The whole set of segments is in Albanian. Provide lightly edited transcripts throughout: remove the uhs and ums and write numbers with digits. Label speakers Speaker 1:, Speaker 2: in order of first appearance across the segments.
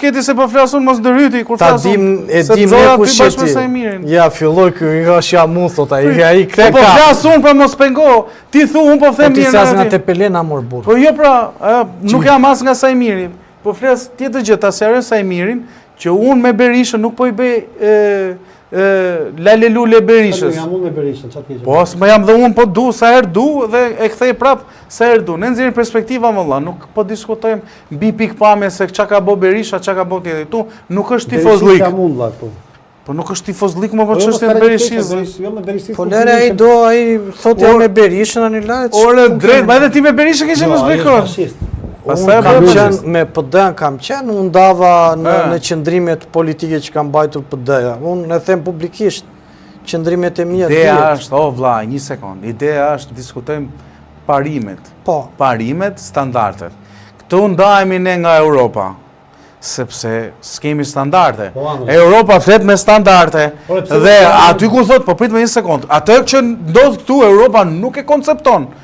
Speaker 1: Shketi se po flasun mos ndërhyti kur flasun.
Speaker 2: E dim ne ku Shketi. Ja, filloj ky është ja mu thot ai. Ai kthe ka.
Speaker 1: Po flasun për mos pengo. Ti thu un po them mirë.
Speaker 2: Ti flas nga Tepelena mor burr.
Speaker 1: Po jo pra, nuk jam as nga Sajmiri. Po flas tjetër gjë ta serën Sajmirin që un me Berishën nuk po I bëj lale lule Berishës.
Speaker 3: Jam unë me Berishën, çfarë ke?
Speaker 1: Po, s'ma jam dhe unë po du, sa herë du dhe e kthej prap sa herë du. Ne nxjerrim perspektiva valla, nuk po diskutojmë mbi pikpamje se çka ka bë Berisha, çka ka bë tjetri. Tu nuk është tifozlik.
Speaker 3: Jam unë valla këtu.
Speaker 1: Po nuk është tifozlik, më po çështja e Berishis.
Speaker 3: Jo me Berishis.
Speaker 2: Po lere ai do ai thotë jam me Berishën ani lart.
Speaker 1: Ore drejt, ma edhe ti me Berishën kishe më zbekon.
Speaker 2: Pastaj kam qenë me PD-n kam qenë, unë ndava në qëndrimet politike që kam mbajtur PD-ja. Unë e them publikisht, qëndrimet e mia.
Speaker 1: Ideja është, o vlla, një sekond. Ideja është diskutojmë parimet.
Speaker 2: Po.
Speaker 1: Parimet, standardet. Këtu ndahemi ne nga Europa, sepse s'kemi standarde. Europa flet me standarde dhe aty ku thot, po prit me një sekond. Atë që ndodh këtu Europa nuk e koncepton.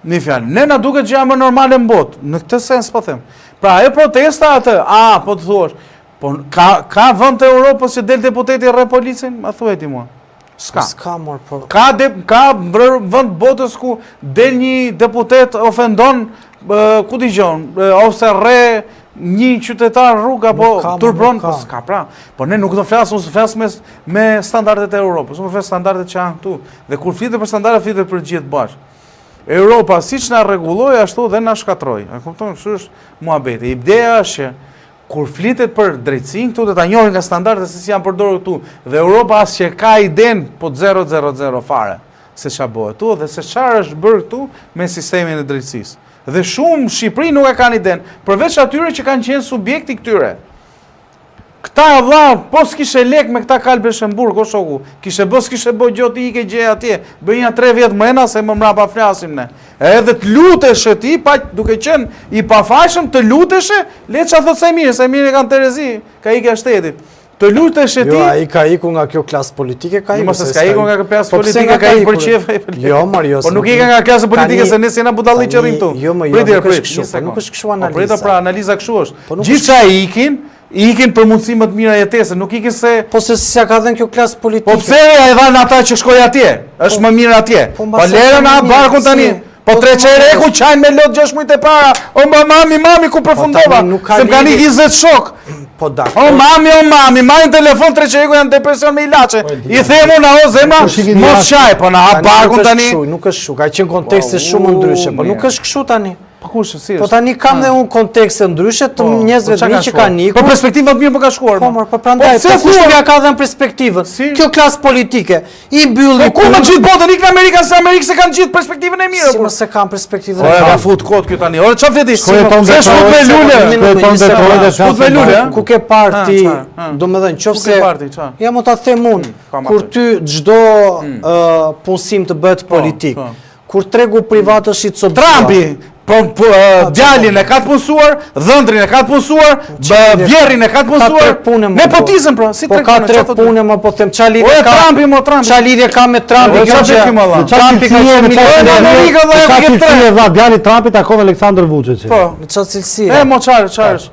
Speaker 1: Një fjalë, ne na duket që jam më normale në botë, në këtë sens po them. Pra, e protesta atë, po të thuash, po ka vend të Europës që del deputeti rre policin, ma thuaj ti mua.
Speaker 2: S'ka mor po.
Speaker 1: Ka vend botës ku del një deputet ofendon, ku dëgjon, ose rre një qytetar rrugë apo turpron, po s'ka pra. Po ne nuk do flas me standardet e Europës, unë flas standardet që janë këtu. Dhe kur flitet për standardet, flitet për gjithë bashkë. Europa siç na rregulloi ashtu dhe na shkatroi. E kupton, kështu është muhabeti. Ideja është që kur flitet për drejtësinë këtu do ta njohin nga standardet se si janë përdorur këtu dhe Europa as që ka iden po 000 fare se ç'a bëhet këtu dhe se çfarë është bërë këtu me sistemin e drejtësisë. Dhe shumë Shqipëri nuk e kanë iden, përveç atyre që kanë qenë subjekti këtyre. Këta vlla, po s'kishe lek me këta kalbe Shemburg, o shoku. Kishe bë gjoti ike gje atje. Bëjnë 3 vjet mëna se më mrapa flasim ne. Edhe të lutesh ti, pa duke qenë I pafajshëm, të lutesh, le ç'a thot Sajmiri kanë Terezi, ka ikë shtetit. Të lutesh ti.
Speaker 2: Jo, ai ka iku nga kjo klasë politike, ka iku.
Speaker 1: Mos s'ka iku nga kjo klasë politike, ka iku për qef.
Speaker 2: Jo, Mario.
Speaker 1: Po nuk ika nga klasa politike se ne jena budalli që rrim këtu.
Speaker 2: Jo, nuk është kështu analiza.
Speaker 1: Prita pra analiza kështu është. Gjithçka ikin për mundësi më të mira jetese, nuk ikin se...
Speaker 2: Po se si ka dhënë kjo klasë politike.
Speaker 1: Po pse ja e dhanë ata që shkoj atje, është më mirë atje. Po lere na barkun tani, po 3 qereku qajnë me lot 6 mujt e para, o mami, ku përfundova, se më kanë 20 shok.
Speaker 2: Po da.
Speaker 1: O mami, majnë telefon 3 qereku janë depresion me ilaçe. I themu na o zema, mos qaj, po na barkun tani.
Speaker 2: Nuk është kështu, ka qenë kontekste shumë ndryshe, po nuk është kështu tani. Po tani kam dhe unë kontekste ndryshe të njerëzve të rinj që kanë ikur.
Speaker 1: Po perspektiva të mirë po ka shkuar.
Speaker 2: Po prandaj, po kush ja ka dhënë perspektivën? Kjo klasë politike I mbylli.
Speaker 1: Po ku më gjithë botën ikën Amerika se Amerikë se kanë gjithë perspektivën e mirë.
Speaker 2: Si mos e kanë perspektivën.
Speaker 1: Ora ka fut kot këtu tani. Ora çfarë veti? Shkoj me lule.
Speaker 2: Ku ke parti, domethënë nëse jam ta them unë, kur ty çdo punësim të bëhet politik, kur tregu privat është I copsuar.
Speaker 1: Trumpi djalin e ka të punësuar, dhëndrin e ka të punësuar, vjerrin e ka të punësuar. Nepotizëm pra, si
Speaker 2: treg. Po ka 3 pune, më po them çfarë lidhje ka.
Speaker 1: Trumpi,
Speaker 2: çfarë lidhje ka me Trumpi kjo gjë? Trumpi ka qenë
Speaker 3: milioner. Djali Trumpit takon Aleksandr Vučić.
Speaker 1: Po,
Speaker 2: në çfarë cilësie?
Speaker 1: Çfarë është?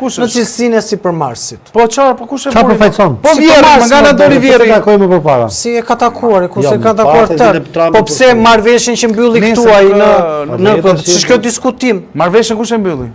Speaker 2: Në cilësinë e sipërmarrësit.
Speaker 1: Po çfarë, po kush e
Speaker 3: bën? Përfaqëson.
Speaker 1: Po vjerri, më nga na doli vjerri.
Speaker 3: Takojmë përpara.
Speaker 2: Si e ka takuar, kurse ka takuar të. Po pse marrveshjen që mbylli këtu ai në ç'është kjo diskutim?
Speaker 1: Marrveshjen kush e mbylli?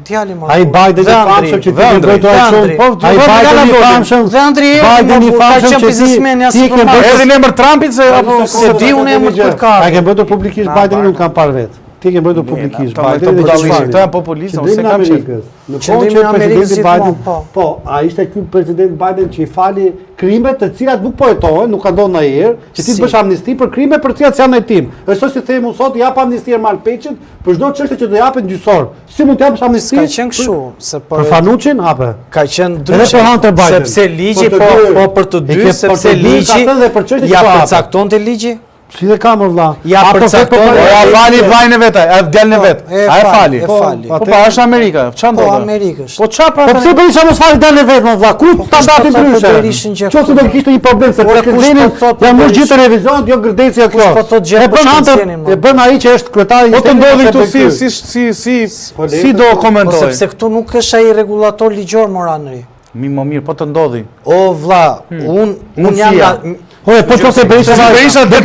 Speaker 2: Djali më.
Speaker 3: Ai Biden I famshëm që ti bëjtë ai shumë. Po ai Biden I famshëm.
Speaker 2: Dhe Andri Biden I famshëm që biznesmeni as
Speaker 3: po.
Speaker 1: Edhe në emër Trumpit se apo
Speaker 2: se di unë emër të ka.
Speaker 3: Ai ke bërë publikisht Biden nuk kam parë vet. Ti ke bërë publikisht Biden
Speaker 1: këto janë populistë ose kam qenë.
Speaker 3: Në kohën që presidenti Biden, po, ai ishte ky president Biden që I fali krime të cilat nuk po hetohen, nuk ka ndodhur ndonjëherë, që ti bësh amnisti për krime për të cilat janë hetim. Është si themu sot jap amnisti Malpeçit për çdo çështje që do japën gjyqësor. Si mund të japësh amnisti?
Speaker 2: Ka qenë kështu, se
Speaker 3: për Fanuçin hape.
Speaker 2: Ka qenë ndryshe sepse ligji po për të dy, sepse ligji ja përcaktonte ligji.
Speaker 3: Si dhe kamë vlla.
Speaker 2: Ja përcaktoni.
Speaker 1: Ja fali vllajën e vet, a djalin e vet. A e fali.
Speaker 2: E fali.
Speaker 1: Po pa është Amerika. Çfarë ndodh?
Speaker 2: Po Amerikës.
Speaker 1: Po çfarë pra?
Speaker 3: Po pse Berisha mos fali djalin e vet, vlla? Ku standardi ndryshe? Qoftë do kishte një problem se prezidentin janë më gjithë televizion, jo gërdecia kjo. E bën Hunter, e bën ai që është kryetari i
Speaker 1: Po të ndodhi këtu si do komentoj?
Speaker 2: Sepse këtu nuk është ai rregullator ligjor moranëri.
Speaker 1: Më mirë, po të ndodhi.
Speaker 2: O vlla, un jam
Speaker 3: Po çose Berisha
Speaker 1: do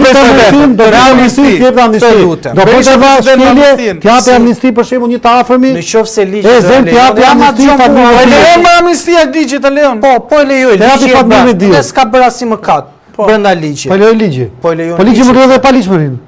Speaker 3: do amnisti, jep amnisti. Do bëjë shkelje, t'japi amnisti për shembull një të afërmi.
Speaker 2: Në qoftë se ligji
Speaker 3: e zën t'japi amnisti familjes.
Speaker 1: Po lejon me amnistia ligjit të lejon.
Speaker 2: Po lejoj ligji. Ne s'ka bërë asnjë mëkat brenda ligjit.
Speaker 3: Po lejoj ligji.
Speaker 2: Po lejon.
Speaker 3: Po ligji më duhet edhe pa ligjmërinë.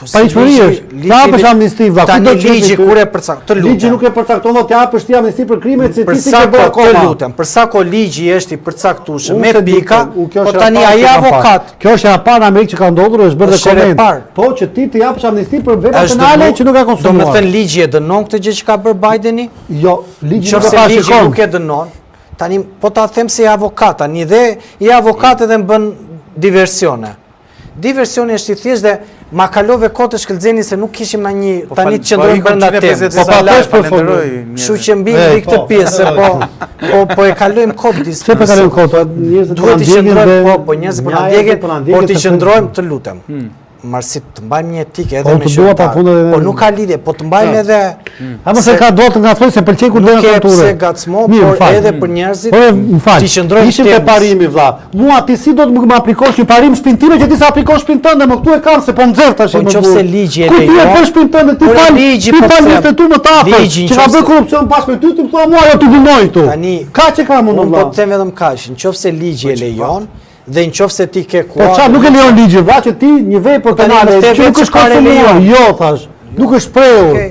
Speaker 3: Pa ligjmëri është. T'japësh amnisti vlla.
Speaker 2: Tani ligji kur e përcakton.
Speaker 3: Ligji nuk e përcakton, t'japësh ti amnisti për krimet se ti
Speaker 2: ke bërë akoma. Lutem, për sa ko ligji është i përcaktuar me pika, po tani ai avokat.
Speaker 3: Kjo është e parë në Amerikë që ka ndodhur, është bërë dokument. Po që ti të japësh amnisti për vepra penale që nuk ka konsumuar.
Speaker 2: Domethënë ligji e dënon këtë gjë që ka bërë Bideni?
Speaker 3: Jo, ligji
Speaker 2: nuk e dënon. Tani po ta them se avokat, tani dhe i avokat edhe më bën diversione. Diversioni është i thjeshtë dhe ma kalove kohë të shkëlqeni se nuk kishim na një tani të qëndrojmë brenda temës.
Speaker 3: Po pash për fondoj.
Speaker 2: Kështu që mbini këtë pjesë, po e kalojmë kohë disë.
Speaker 3: Pse po kalojmë kohë? Njerëzit
Speaker 2: duhet të qëndrojmë, po njerëzit po na ndjekën, por të qëndrojmë të lutem. Marsit të mbajmë një etikë edhe me shqiptar. Po nuk ka lidhje, po të mbajmë edhe
Speaker 3: a mos e ka do të ngacmoj se pëlqej kur do në kulturë.
Speaker 2: Pse gacmo, por edhe për njerëzit
Speaker 3: të qëndrojmë. Ishim te parimi vlla. Mua ti si do të më aplikosh një parim shtëpinë time që ti sa aplikosh shtëpinë tënde, më këtu e kam se po nxjerr tash më.
Speaker 2: Po nëse ligji e lejon.
Speaker 3: Ku ti e bën shtëpinë tënde ti fal. Ti fal me të tu më tapë. Që ka bërë korrupsion pas me ty ti thua mua ajo ti dënoj këtu. Ka që ka mund
Speaker 2: vlla. Po të them vetëm kaq, nëse ligji e lejon dhe në qoftë se ti ke kuadër.
Speaker 3: Po çfarë nuk e lejon ligji, vlla që ti një vepër penale që nuk është konsumuar. Jo thash, nuk është prehur.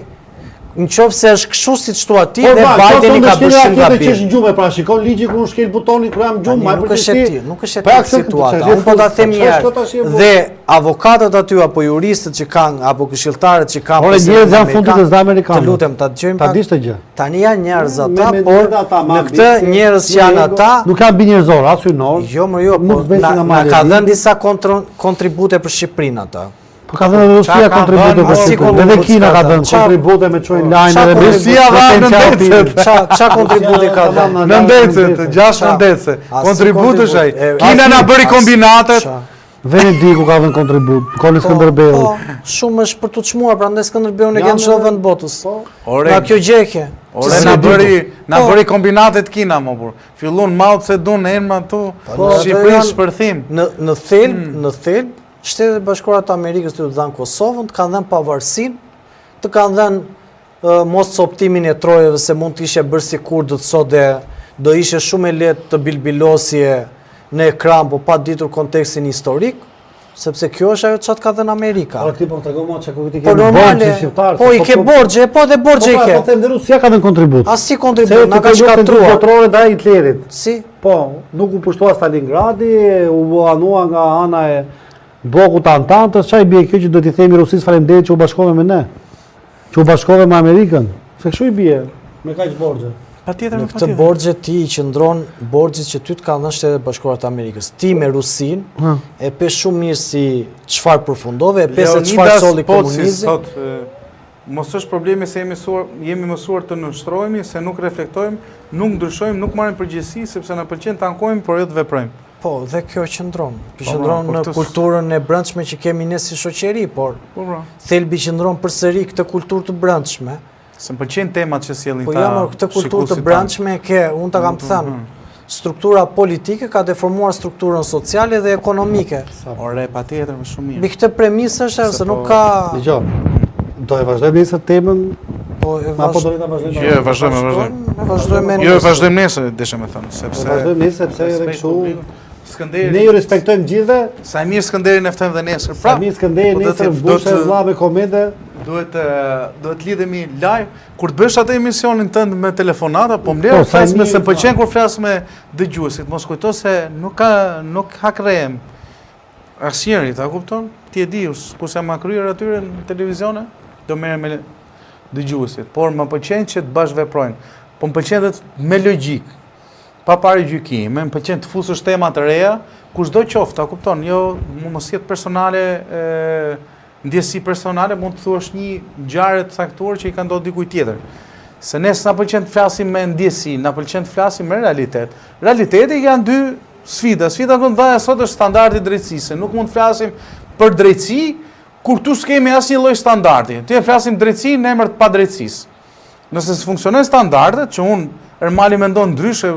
Speaker 2: Në qoftë se është kështu siç thua ti dhe Bideni ka bërë shumë gabim.
Speaker 3: Që është gjumë pra shikon ligji kur shkel butonin kur jam gjumë, më
Speaker 2: përgjithësi. Nuk është e situata. Unë po ta them një herë. Dhe avokatët aty apo juristët që kanë apo këshilltarët që kanë
Speaker 3: por njerëz janë fundit të amerikanë.
Speaker 2: Të lutem ta dëgjojmë.
Speaker 3: Ta dish të gjë.
Speaker 2: Tani janë njerëz ata, por në këtë njerëz që janë ata
Speaker 3: nuk kanë bi njerëzor, as hynor.
Speaker 2: Jo, po na ka dhënë disa kontribute për Shqipërinë ata.
Speaker 3: Po ka dhënë Rusia kontribute për Shqipërinë. Edhe Kina ka dhënë kontribute me çojnë lajnë edhe
Speaker 1: Rusia dha ndecet.
Speaker 2: Ça kontributi ka dhënë?
Speaker 1: Në ndecet, 6 ndecë. Kontributi është ai. Kina na bëri kombinatet.
Speaker 3: Venediku ka dhënë kontribut, Koli Skënderbeu.
Speaker 2: Shumë është për të çmuar, prandaj Skënderbeu ne kanë çdo vend botës. Nga kjo gjekje.
Speaker 1: Ore na bëri kombinatet Kina më burr. Fillon Mao Zedong emra tu, Shqipëri shpërthim.
Speaker 2: Në thelb Shtetet e Bashkuara të Amerikës të dhanë Kosovën, të kanë dhënë pavarësinë, të kanë dhënë mos optimin e trojeve se mund të ishe bërë si kurdët sot dhe do ishe shumë e lehtë të bilbilosje në ekran, po pa ditur kontekstin historik, sepse kjo është ajo çfarë ka dhënë Amerika.
Speaker 3: Po ti po tregon mua çka ti
Speaker 2: ke borxhe shqiptar. Po i ke borxhe, po dhe borxhe i ke.
Speaker 3: Po them Rusia ka dhënë kontribut.
Speaker 2: As si kontribut, na ka shkatruar
Speaker 3: kontrolore ndaj Hitlerit.
Speaker 2: Si?
Speaker 3: Po, nuk u pushtua Stalingradi, u anua nga ana e Blokut Antantës, çaj bie kjo që do t'i themi Rusisë faleminderit që u bashkove me ne, që u bashkove me Amerikën, se kështu i bie, me kaq borxhe.
Speaker 2: Patjetër, në këtë borxhe ti i qëndron borxhit që ty të kanë dhënë Shtetet e Bashkuara të Amerikës. Ti me Rusinë e pe shumë mirë si çfarë përfundove, e pe se çfarë solli komunizmi.
Speaker 1: Mos është problemi se jemi mësuar të nënshtrohemi, se nuk reflektojmë, nuk ndryshojmë, nuk marrim përgjegjësi sepse na pëlqen të ankohemi, por jo të veprojmë.
Speaker 2: Po, dhe kjo qëndron. Qëndron në kulturën e brendshme që kemi ne si shoqëri, por thelbi qëndron përsëri këtë kulturë të brendshme.
Speaker 1: Se më pëlqejnë temat që sjellin ta.
Speaker 2: Po jam këtë kulturë të brendshme unë ta kam thënë. Struktura politike ka deformuar strukturën sociale dhe ekonomike.
Speaker 1: Ore, patjetër, më shumë mirë.
Speaker 2: Mbi këtë premisë është se nuk ka.
Speaker 3: Dgjoj. Do e vazhdojmë nesër temën.
Speaker 2: Po e
Speaker 1: vazhdojmë. Jo, vazhdojmë. Jo, vazhdojmë nesër, desha më thënë, sepse
Speaker 3: vazhdojmë nesër sepse edhe kështu
Speaker 1: Skënderi.
Speaker 3: Ne ju respektojmë gjithë.
Speaker 1: Sa mirë Skënderin e ftojmë dhe nesër.
Speaker 3: Sa mirë Skënderi nesër mbushë vëlla me komente.
Speaker 1: Duhet lidhemi live. Kur të bësh atë emisionin tënd me telefonata, po mbledh flas me se pëlqen kur flas me dëgjuesit. Mos kujto se nuk hakrehem. Asnjëri, ta kupton? Ti e di, kur sa më kryer aty në televizione, do merrem me dëgjuesit. Por më pëlqen që të bash veprojnë. Po më pëlqen edhe me logjik. Pa parë gjykime, më pëlqen të fusësh tema të reja, kushdo qoftë, ta kupton, jo mos jetë personale, ndjesi personale, mund të thuash një ngjarje të caktuar që i ka ndodhur dikujt tjetër. Se ne s'na pëlqen të flasim me ndjesi, na pëlqen të flasim me realitet. Realiteti janë dy sfida. Sfida më e mëdha sot është standardi i drejtësisë. Nuk mund të flasim për drejtësi kur tu s'kemi asnjë lloj standardi. Ti flasim drejtësi në emër të padrejtësisë. Nëse s'funksionojnë standardet, që unë Ermali mendon ndryshe,